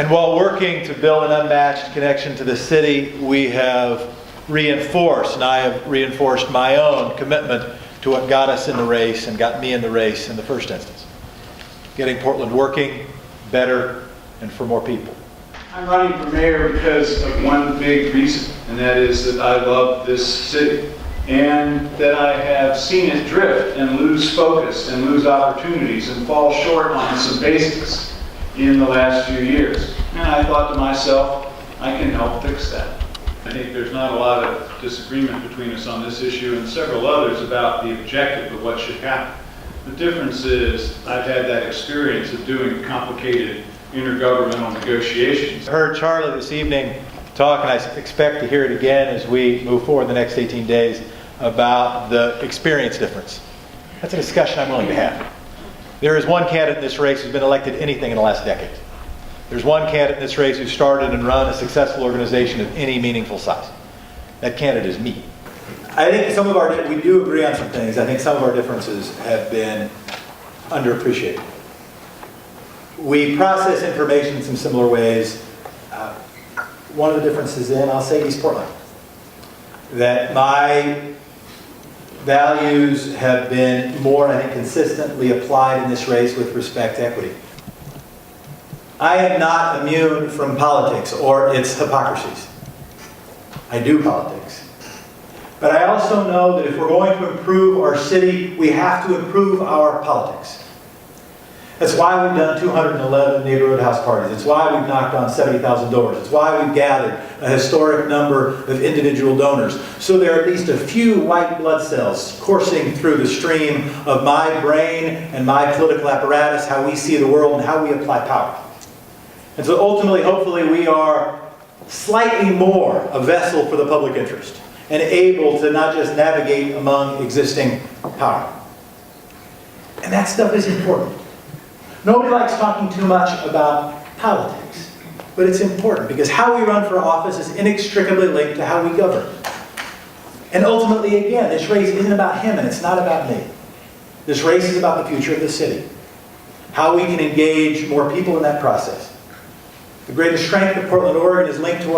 And while working to build an unmatched connection to the city, we have reinforced, and I have reinforced my own commitment to what got us in the race and got me in the race in the first instance. Getting Portland working better and for more people. I'm running for mayor because of one big reason, and that is that I love this city, and that I have seen it drift and lose focus and lose opportunities and fall short on some basics in the last few years. And I thought to myself, I can help fix that. I think there's not a lot of disagreement between us on this issue and several others about the objective of what should happen. The difference is I've had that experience of doing complicated intergovernmental negotiations. I heard Charlie this evening talk, and I expect to hear it again as we move forward the next 18 days, about the experience difference. That's a discussion I'm willing to have. There is one candidate in this race who's been elected anything in the last decade. There's one candidate in this race who started and run a successful organization of any meaningful size. That candidate is me. I think we do agree on some things. I think some of our differences have been underappreciated. We process information in some similar ways. One of the differences I'll say East Portland. That my values have been more, I think, consistently applied in this race with respect to equity. I am not immune from politics or its hypocrisies. I do politics. But I also know that if we're going to improve our city, we have to improve our politics. That's why we've done 211 neighborhood house parties. It's why we've knocked on 70,000 doors. It's why we've gathered a historic number of individual donors. So there are at least a few white blood cells coursing through the stream of my brain and my political apparatus, how we see the world and how we apply power. And so ultimately, hopefully, we are slightly more a vessel for the public interest and able to not just navigate among existing power. And that stuff is important. Nobody likes talking too much about politics, but it's important because how we run for office is inextricably linked to how we govern. And ultimately, again, this race isn't about him and it's not about me. This race is about the future of the city. How we can engage more people in that process. The greatest strength of Portland, Oregon is linked to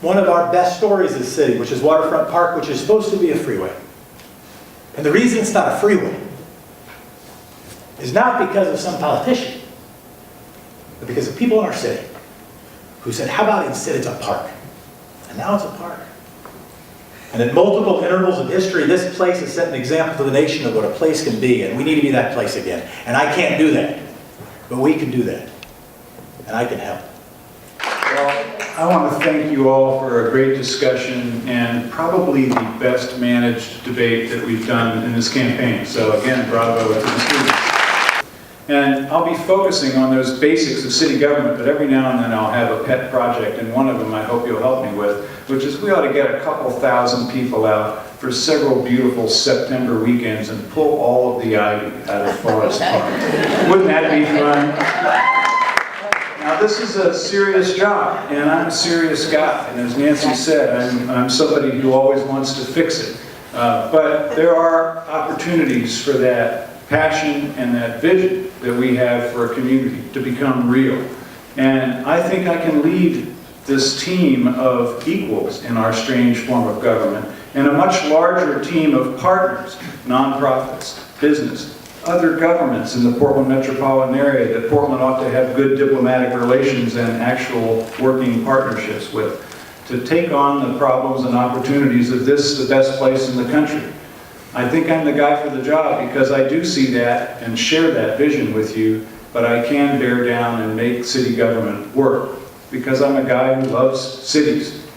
one of our best stories of the city, which is Waterfront Park, which is supposed to be a freeway. And the reason it's not a freeway is not because of some politician, but because of people in our city who said, how about instead it's a park? And now it's a park. And in multiple intervals of history, this place has set an example to the nation of what a place can be, and we need to be that place again. And I can't do that, but we can do that. And I can help. Well, I want to thank you all for a great discussion and probably the best managed debate that we've done in this campaign. So again, bravo to the students. And I'll be focusing on those basics of city government, but every now and then I'll have a pet project, and one of them I hope you'll help me with, which is we ought to get a couple thousand people out for several beautiful September weekends and pull all of the ivy out of Forest Park. Wouldn't that be fun? Now this is a serious job, and I'm a serious guy, and as Nancy said, I'm somebody who always wants to fix it. But there are opportunities for that passion and that vision that we have for a community to become real. And I think I can lead this team of equals in our strange form of government and a much larger team of partners, nonprofits, business, other governments in the Portland metropolitan area that Portland ought to have good diplomatic relations and actual working partnerships with, to take on the problems and opportunities of this, the best place in the country. I think I'm the guy for the job because I do see that and share that vision with you, but I can bear down and make city government work because I'm a guy who loves cities.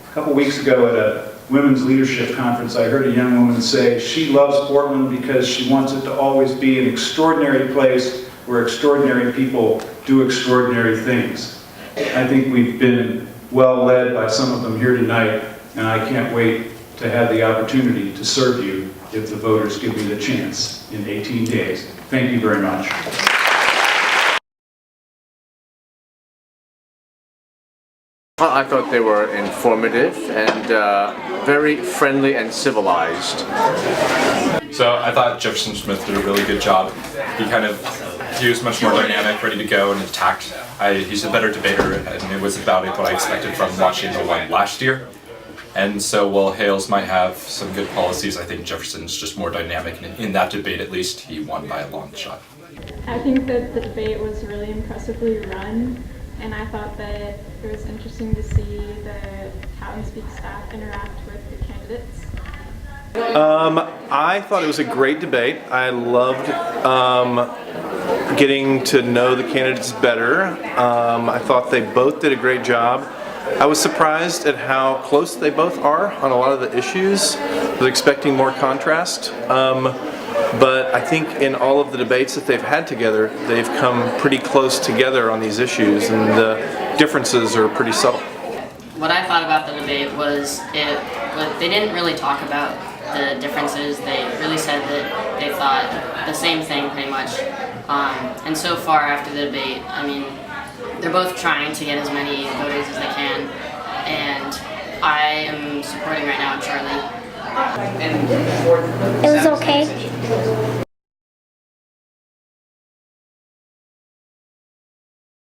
A couple weeks ago at a women's leadership conference, I heard a young woman say she loves Portland because she wants it to always be an extraordinary place where extraordinary people do extraordinary things. I think we've been well led by some of them here tonight, and I can't wait to have the opportunity to serve you if the voters give me the chance in 18 days. Thank you very much. Well, I thought they were informative and very friendly and civilized. So I thought Jefferson Smith did a really good job. He kind of He was much more dynamic, ready to go, and attacked. He's a better debater, and it was about what I expected from watching the one last year. And so while Hales might have some good policies, I think Jefferson's just more dynamic, and in that debate at least, he won by a long shot. I think that the debate was really impressively run, and I thought that it was interesting to see the Howden Speak staff interact with the candidates. I thought it was a great debate. I loved getting to know the candidates better. I thought they both did a great job. I was surprised at how close they both are on a lot of the issues. I was expecting more contrast. But I think in all of the debates that they've had together, they've come pretty close together on these issues, and the differences are pretty subtle. What I thought about the debate was they didn't really talk about the differences. They really said that they thought the same thing pretty much. And so far after the debate, I mean, they're both trying to get as many voters as they can, and I am supporting right now Charlie. It was okay.